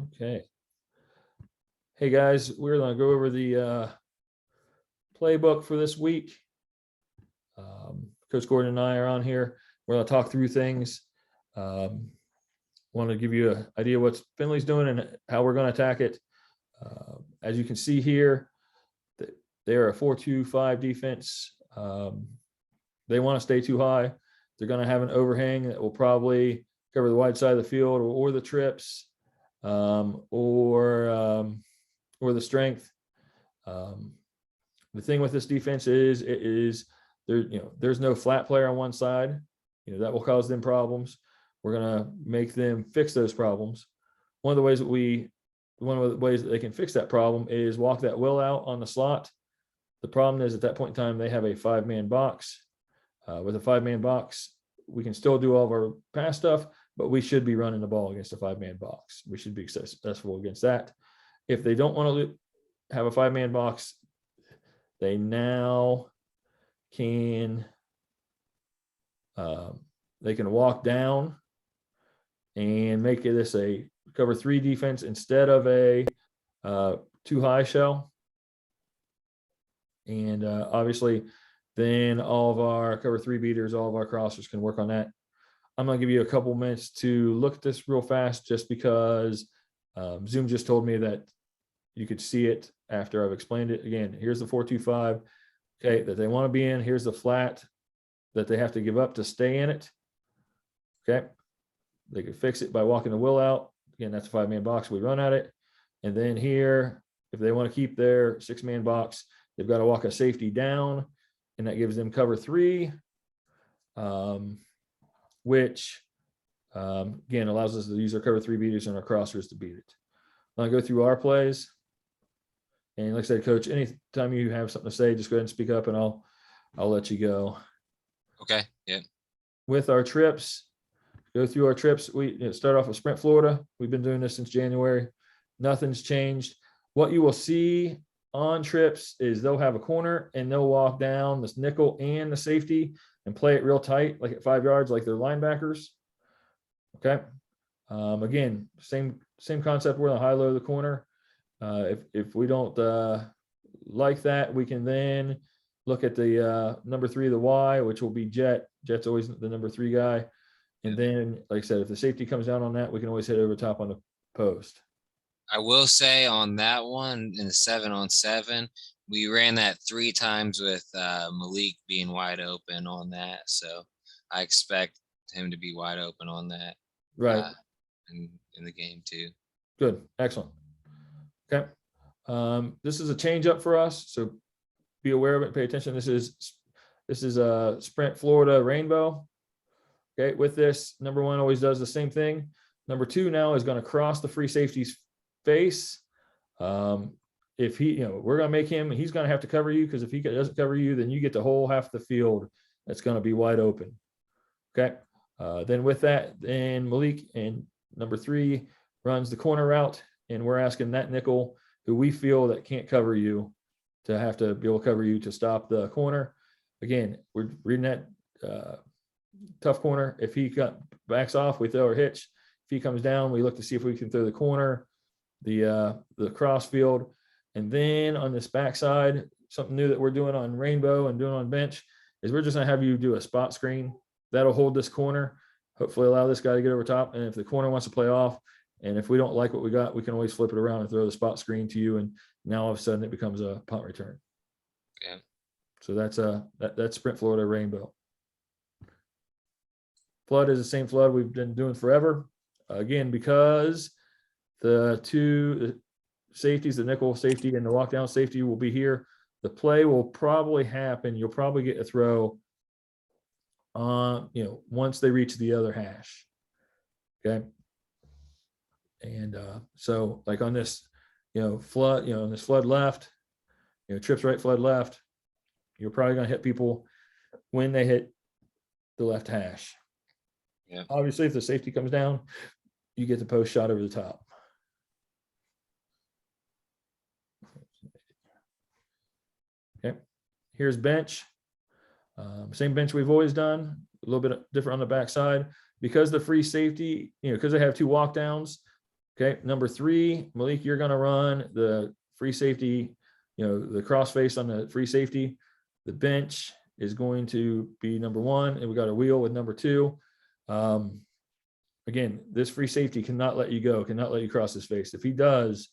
Okay. Hey guys, we're going to go over the playbook for this week. Coach Gordon and I are on here. We're going to talk through things. Want to give you an idea what Findlay's doing and how we're going to attack it. As you can see here, they're a 4-2-5 defense. They want to stay too high. They're going to have an overhang that will probably cover the wide side of the field or the trips or the strength. The thing with this defense is there, there's no flat player on one side. That will cause them problems. We're going to make them fix those problems. One of the ways that they can fix that problem is walk that will out on the slot. The problem is at that point in time, they have a 5-man box. With a 5-man box, we can still do all of our pass stuff, but we should be running the ball against a 5-man box. We should be successful against that. If they don't want to have a 5-man box, they now can they can walk down and make this a cover 3 defense instead of a too high shell. And obviously, then all of our cover 3 beaters, all of our crossers can work on that. I'm going to give you a couple minutes to look at this real fast just because Zoom just told me that you could see it after I've explained it. Again, here's the 4-2-5, okay, that they want to be in. Here's the flat that they have to give up to stay in it. Okay, they could fix it by walking the will out. Again, that's a 5-man box. We run at it. And then here, if they want to keep their 6-man box, they've got to walk a safety down, and that gives them cover 3, which, again, allows us to use our cover 3 beaters and our crossers to beat it. I'll go through our plays. And like I said, Coach, anytime you have something to say, just go ahead and speak up, and I'll let you go. Okay, yeah. With our trips, go through our trips. We start off with Sprint Florida. We've been doing this since January. Nothing's changed. What you will see on trips is they'll have a corner and they'll walk down this nickel and the safety and play it real tight, like at 5 yards, like they're linebackers. Okay. Again, same concept. We're in the high-low of the corner. If we don't like that, we can then look at the number 3, the Y, which will be Jet. Jet's always the number 3 guy. And then, like I said, if the safety comes down on that, we can always hit over top on the post. I will say on that one, in the 7-on-7, we ran that 3 times with Malik being wide open on that. So I expect him to be wide open on that. Right. In the game too. Good. Excellent. Okay. This is a change up for us. So be aware of it. Pay attention. This is a Sprint Florida Rainbow. Okay. With this, number 1 always does the same thing. Number 2 now is going to cross the free safety's face. If he, we're going to make him, he's going to have to cover you, because if he doesn't cover you, then you get the whole half the field that's going to be wide open. Okay. Then with that, then Malik and number 3 runs the corner route, and we're asking that nickel, who we feel that can't cover you, to have to be able to cover you to stop the corner. Again, we're reading that tough corner. If he backs off, we throw our hitch. If he comes down, we look to see if we can throw the corner, the cross field. And then on this backside, something new that we're doing on Rainbow and doing on bench is we're just going to have you do a spot screen. That'll hold this corner, hopefully allow this guy to get over top. And if the corner wants to play off, and if we don't like what we got, we can always flip it around and throw the spot screen to you. And now all of a sudden it becomes a punt return. Yeah. So that's Sprint Florida Rainbow. Flood is the same flood we've been doing forever. Again, because the 2 safeties, the nickel safety and the walk down safety, will be here. The play will probably happen. You'll probably get a throw once they reach the other hash. Okay. And so like on this, flood, on this flood left, trips right, flood left, you're probably going to hit people when they hit the left hash. Yeah. Obviously, if the safety comes down, you get the post shot over the top. Okay. Here's bench. Same bench we've always done, a little bit different on the backside. Because the free safety, because they have 2 walk downs, Okay, number 3, Malik, you're going to run the free safety, the cross face on the free safety. The bench is going to be number 1, and we got a wheel with number 2. Again, this free safety cannot let you go, cannot let you cross his face. If he does,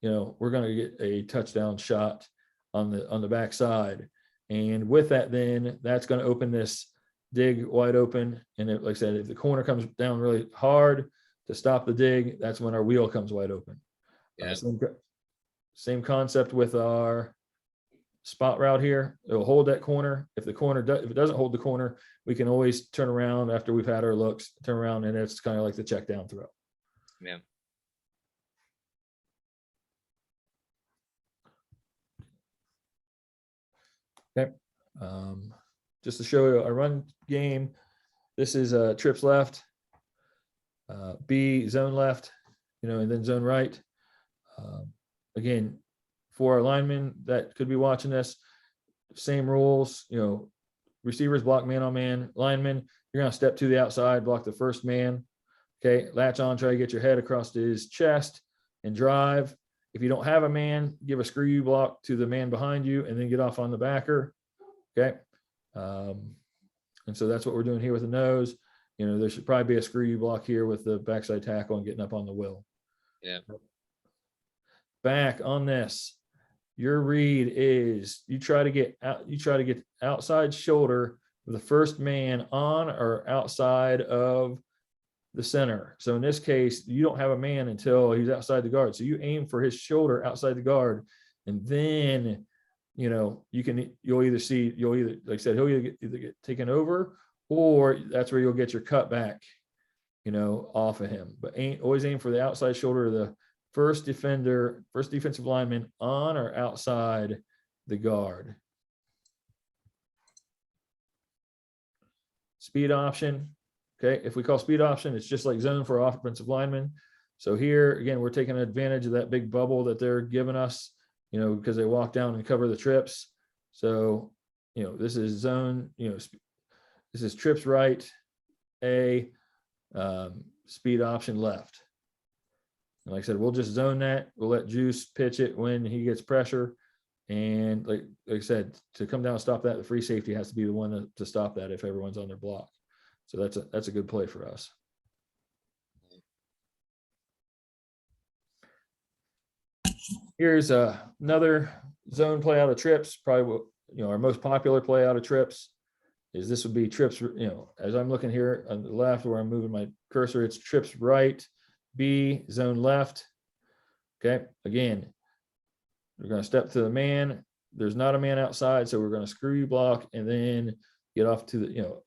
we're going to get a touchdown shot on the backside. And with that, then that's going to open this dig wide open. And like I said, if the corner comes down really hard to stop the dig, that's when our wheel comes wide open. Yeah. Same concept with our spot route here. It'll hold that corner. If it doesn't hold the corner, we can always turn around after we've had our looks, turn around, and it's kind of like the check down throw. Yeah. Okay. Just to show you our run game, this is trips left, B zone left, and then zone right. Again, for our linemen that could be watching this, same rules, receivers block man on man, linemen, you're going to step to the outside, block the first man. Okay. Latch on, try to get your head across his chest and drive. If you don't have a man, give a screw you block to the man behind you and then get off on the backer. Okay. And so that's what we're doing here with the nose. There should probably be a screw you block here with the backside tackle and getting up on the will. Yeah. Back on this, your read is you try to get outside shoulder of the first man on or outside of the center. So in this case, you don't have a man until he's outside the guard. So you aim for his shoulder outside the guard, and then you'll either, like I said, he'll either get taken over, or that's where you'll get your cut back, off of him. But always aim for the outside shoulder of the first defensive lineman on or outside the guard. Speed option. Okay, if we call speed option, it's just like zone for offensive linemen. So here, again, we're taking advantage of that big bubble that they're giving us, because they walk down and cover the trips. So, this is zone, this is trips right, speed option left. And like I said, we'll just zone that. We'll let Juice pitch it when he gets pressure. And like I said, to come down and stop that, the free safety has to be the one to stop that if everyone's on their block. So that's a good play for us. Here's another zone play out of trips. Probably, our most popular play out of trips is this would be trips, as I'm looking here on the left where I'm moving my cursor, it's trips right, B, zone left. Okay, again, we're going to step to the man. There's not a man outside, so we're going to screw you block and then get off to the,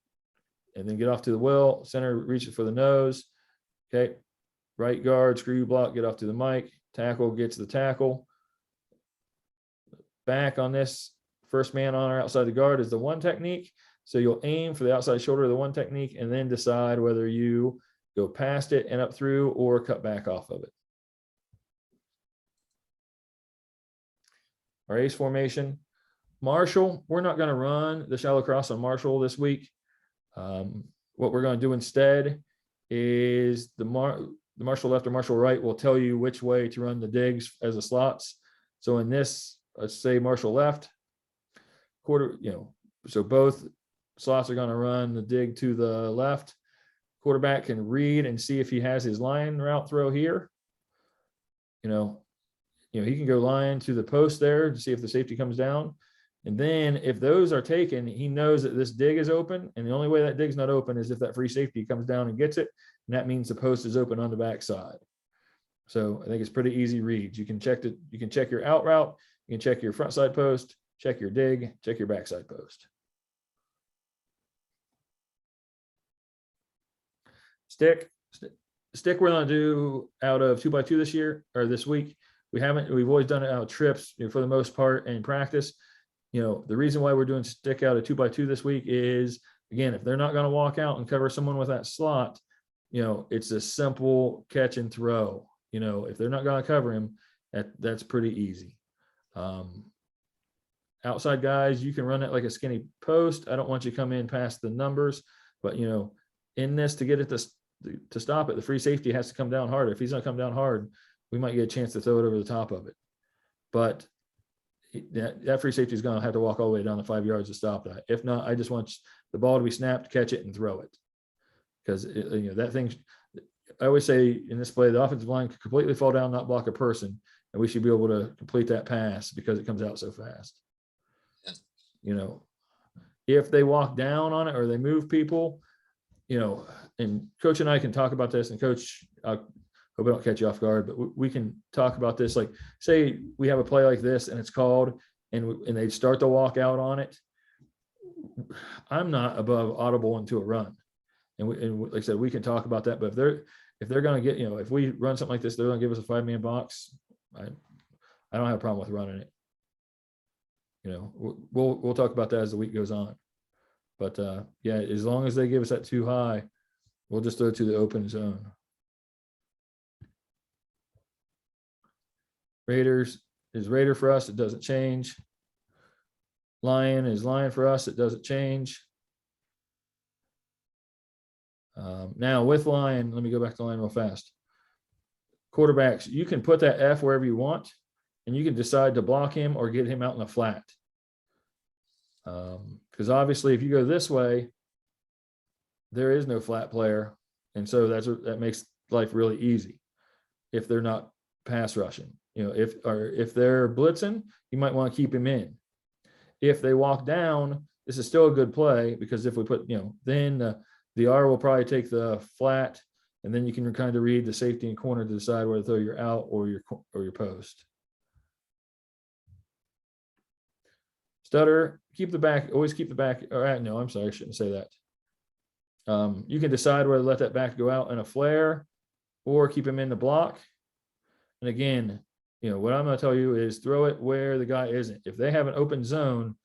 and then get off to the will. Center reaches for the nose. Okay, right guard, screw you block, get off to the mic. Tackle gets the tackle. Back on this, first man on or outside the guard is the one technique. So you'll aim for the outside shoulder of the one technique and then decide whether you go past it and up through or cut back off of it. Our ace formation. Marshall, we're not going to run the shallow cross on Marshall this week. What we're going to do instead is the Marshall left or Marshall right will tell you which way to run the digs as the slots. So in this, let's say Marshall left, quarter, so both slots are going to run the dig to the left. Quarterback can read and see if he has his line route throw here. He can go line to the post there to see if the safety comes down. And then if those are taken, he knows that this dig is open. And the only way that dig's not open is if that free safety comes down and gets it. And that means the post is open on the backside. So I think it's pretty easy reads. You can check your out route, you can check your front side post, check your dig, check your backside post. Stick we're going to do out of 2x2 this year or this week. We've always done it out of trips for the most part in practice. The reason why we're doing stick out of 2x2 this week is, again, if they're not going to walk out and cover someone with that slot, it's a simple catch and throw. If they're not going to cover him, that's pretty easy. Outside guys, you can run it like a skinny post. I don't want you to come in past the numbers, but in this, to get it to to stop it, the free safety has to come down harder. If he's not come down hard, we might get a chance to throw it over the top of it. But that free safety is going to have to walk all the way down the 5 yards to stop that. If not, I just want the ball to be snapped, catch it, and throw it. Because that thing, I always say in this play, the offensive line could completely fall down, not block a person, and we should be able to complete that pass because it comes out so fast. If they walk down on it or they move people, and Coach and I can talk about this, and Coach, I hope I don't catch you off guard, but we can talk about this. Like, say we have a play like this and it's called and they start to walk out on it. I'm not above audible into a run. And like I said, we can talk about that, but if they're going to get, if we run something like this, they're going to give us a 5-man box. I don't have a problem with running it. We'll talk about that as the week goes on. But yeah, as long as they give us that too high, we'll just throw it to the open zone. Raiders is Raider for us. It doesn't change. Lion is Lion for us. It doesn't change. Now with Lion, let me go back to Lion real fast. Quarterbacks, you can put that F wherever you want, and you can decide to block him or get him out in the flat. Because obviously, if you go this way, there is no flat player, and so that makes life really easy if they're not pass rushing. If they're blitzing, you might want to keep him in. If they walk down, this is still a good play because if we put, then the R will probably take the flat, and then you can kind of read the safety and corner to decide whether to throw your out or your post. Stutter, always keep the back. No, I'm sorry, I shouldn't say that. You can decide whether to let that back go out in a flare or keep him in the block. And again, what I'm going to tell you is throw it where the guy isn't. If they have an open zone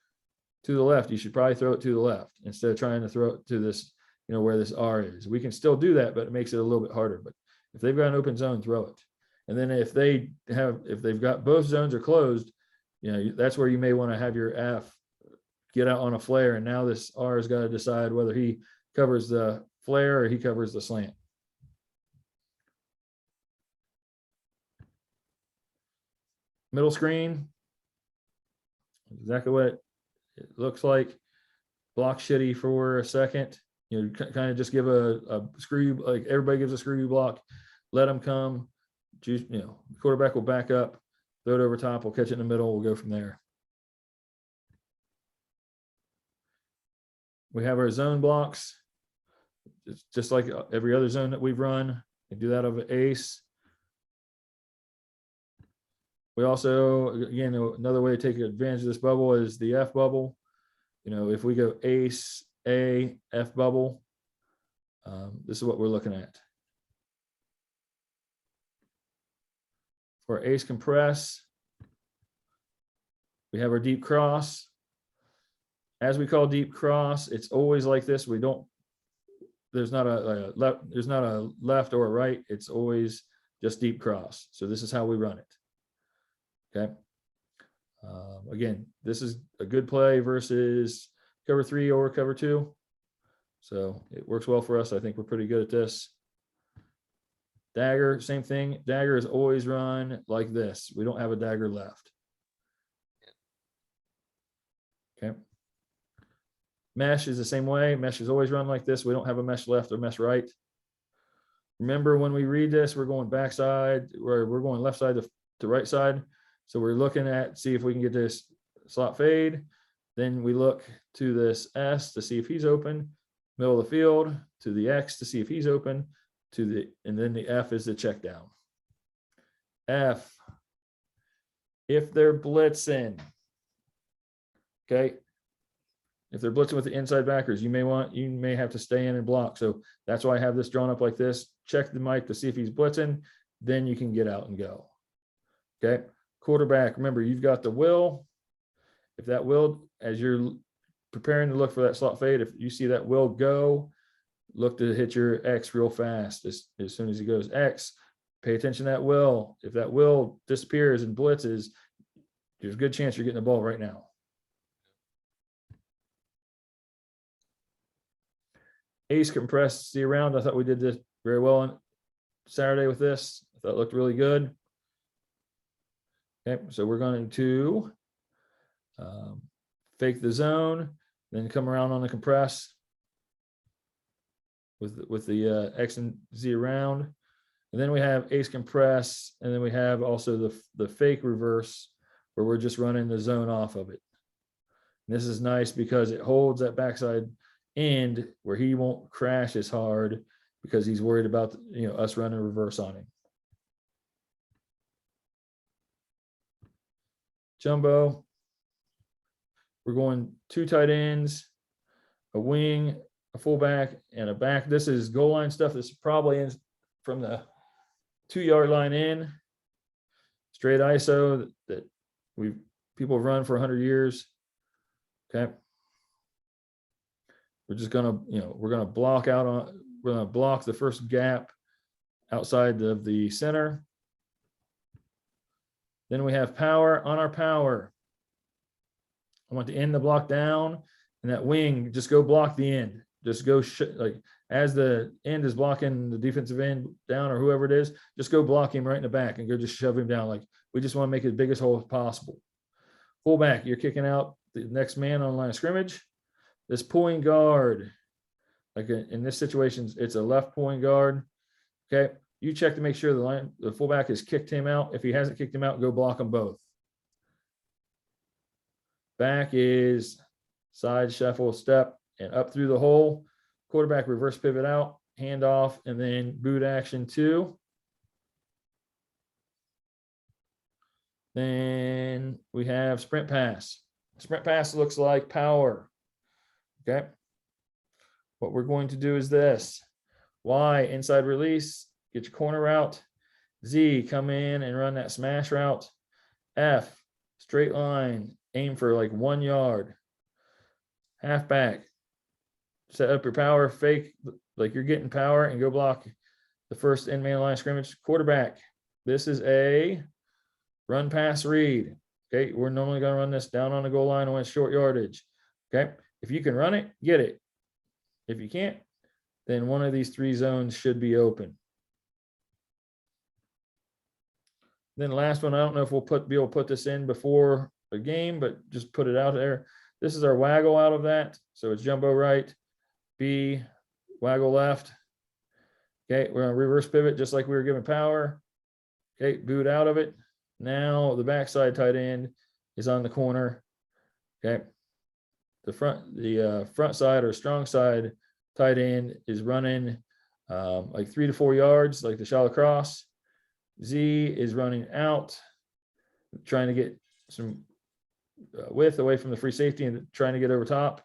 to the left, you should probably throw it to the left instead of trying to throw it to this, where this R is. We can still do that, but it makes it a little bit harder. But if they've got an open zone, throw it. And then if they've got both zones are closed, that's where you may want to have your F get out on a flare. And now this R has got to decide whether he covers the flare or he covers the slant. Middle screen, exactly what it looks like. Block shitty for a second. Kind of just give a screw, like everybody gives a screw block. Let them come. Quarterback will back up, throw it over top. We'll catch it in the middle. We'll go from there. We have our zone blocks. It's just like every other zone that we've run. We do that over ace. We also, again, another way to take advantage of this bubble is the F bubble. If we go ace, A, F bubble, this is what we're looking at. For ace compress, we have our deep cross. As we call deep cross, it's always like this. There's not a left or a right. It's always just deep cross. So this is how we run it. Okay. Again, this is a good play versus cover 3 or cover 2. So it works well for us. I think we're pretty good at this. Dagger, same thing. Dagger is always run like this. We don't have a dagger left. Okay. Mesh is the same way. Mesh is always run like this. We don't have a mesh left or mesh right. Remember, when we read this, we're going backside, or we're going left side to right side. So we're looking at, see if we can get this slot fade. Then we look to this S to see if he's open, middle of the field, to the X to see if he's open, and then the F is the check down. F, if they're blitzing, okay. If they're blitzing with the inside backers, you may have to stay in and block. So that's why I have this drawn up like this. Check the mic to see if he's blitzing, then you can get out and go. Okay. Quarterback, remember, you've got the will. If that will, as you're preparing to look for that slot fade, if you see that will go, look to hit your X real fast. As soon as he goes X, pay attention to that will. If that will disappears and blitzes, there's a good chance you're getting the ball right now. Ace compress, see around. I thought we did this very well on Saturday with this. I thought it looked really good. Okay, so we're going to fake the zone, then come around on the compress with the X and Z around. And then we have ace compress, and then we have also the fake reverse where we're just running the zone off of it. And this is nice because it holds that backside end where he won't crash as hard because he's worried about us running reverse on him. Jumbo, we're going 2 tight ends, a wing, a fullback, and a back. This is goal line stuff. This probably is from the 2-yard line in, straight ISO that people have run for 100 years. Okay. We're just gonna, we're gonna block out on, we're gonna block the first gap outside of the center. Then we have power. On our power, I want the end to block down, and that wing, just go block the end. Just go like as the end is blocking the defensive end down or whoever it is, just go block him right in the back and go just shove him down. Like we just want to make it the biggest hole as possible. Fullback, you're kicking out the next man on line of scrimmage. This pulling guard, like in this situation, it's a left pulling guard. Okay, you check to make sure the fullback has kicked him out. If he hasn't kicked him out, go block them both. Back is side shuffle step and up through the hole. Quarterback reverse pivot out, hand off, and then boot action 2. Then we have sprint pass. Sprint pass looks like power. Okay. What we're going to do is this. Y, inside release, get your corner route. Z, come in and run that smash route. F, straight line, aim for like 1 yard. Halfback, set up your power, fake like you're getting power, and go block the first end man line of scrimmage. Quarterback, this is a run pass read. Okay, we're normally going to run this down on the goal line when it's short yardage. Okay, if you can run it, get it. If you can't, then one of these 3 zones should be open. Then the last one, I don't know if we'll be able to put this in before the game, but just put it out there. This is our waggle out of that. So it's jumbo right, B, waggle left. Okay, we're on reverse pivot just like we were given power. Okay, boot out of it. Now the backside tight end is on the corner. Okay, the front side or strong side tight end is running like 3 to 4 yards, like the shallow cross. Z is running out, trying to get some width away from the free safety and trying to get over top.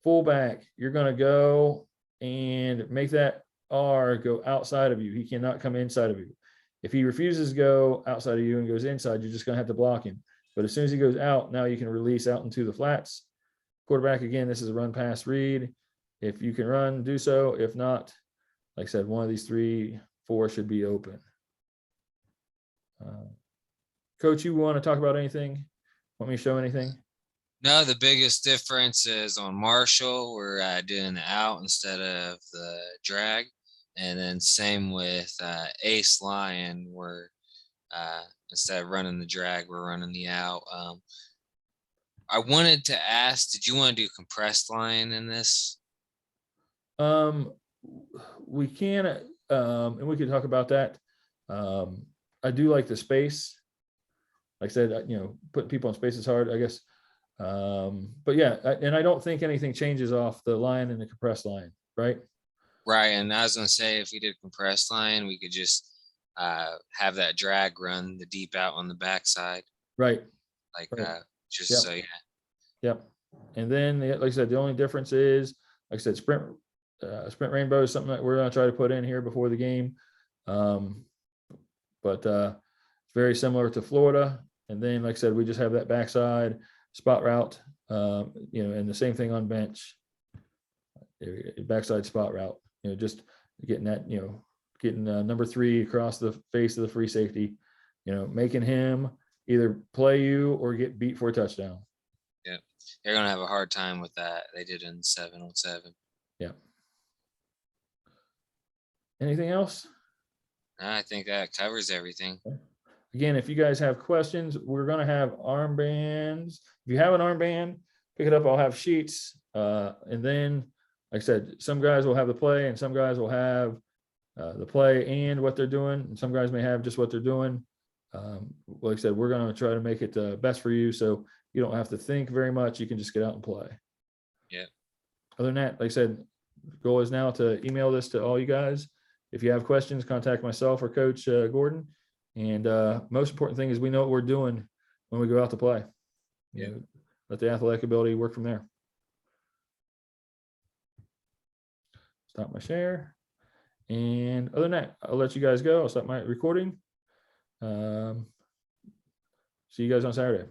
Fullback, you're going to go and make that R go outside of you. He cannot come inside of you. If he refuses to go outside of you and goes inside, you're just going to have to block him. But as soon as he goes out, now you can release out into the flats. Quarterback, again, this is a run pass read. If you can run, do so. If not, like I said, one of these 3, 4 should be open. Coach, you want to talk about anything? Want me to show anything? No, the biggest difference is on Marshall, we're doing the out instead of the drag. And then same with Ace Lion, we're instead of running the drag, we're running the out. I wanted to ask, did you want to do compressed line in this? We can, and we could talk about that. I do like the space. Like I said, putting people in space is hard, I guess. But yeah, and I don't think anything changes off the line and the compressed line, right? Right, and I was gonna say if we did compressed line, we could just have that drag run the deep out on the backside. Right. Like right. just Yep. so yeah. Yep. And then, like I said, the only difference is, like I said, sprint rainbow is something that we're gonna try to put in here before the game. But it's very similar to Florida. And then, like I said, we just have that backside spot route, and the same thing on bench, backside spot route, just getting that, getting number 3 across the face of the free safety, making him either play you or get beat for a touchdown. Yeah, they're gonna have a hard time with that. They did in 7-on-7. Yeah. Anything else? I think that covers everything. Again, if you guys have questions, we're gonna have armbands. If you have an armband, pick it up. I'll have sheets. And then, like I said, some guys will have the play and some guys will have the play and what they're doing. And some guys may have just what they're doing. Like I said, we're gonna try to make it best for you, so you don't have to think very much. You can just get out and play. Yeah. Other than that, like I said, the goal is now to email this to all you guys. If you have questions, contact myself or Coach Gordon. And most important thing is we know what we're doing when we go out to play. You know, let the athletic ability work from there. Stop my share. And other than that, I'll let you guys go. I'll stop my recording. See you guys on Saturday.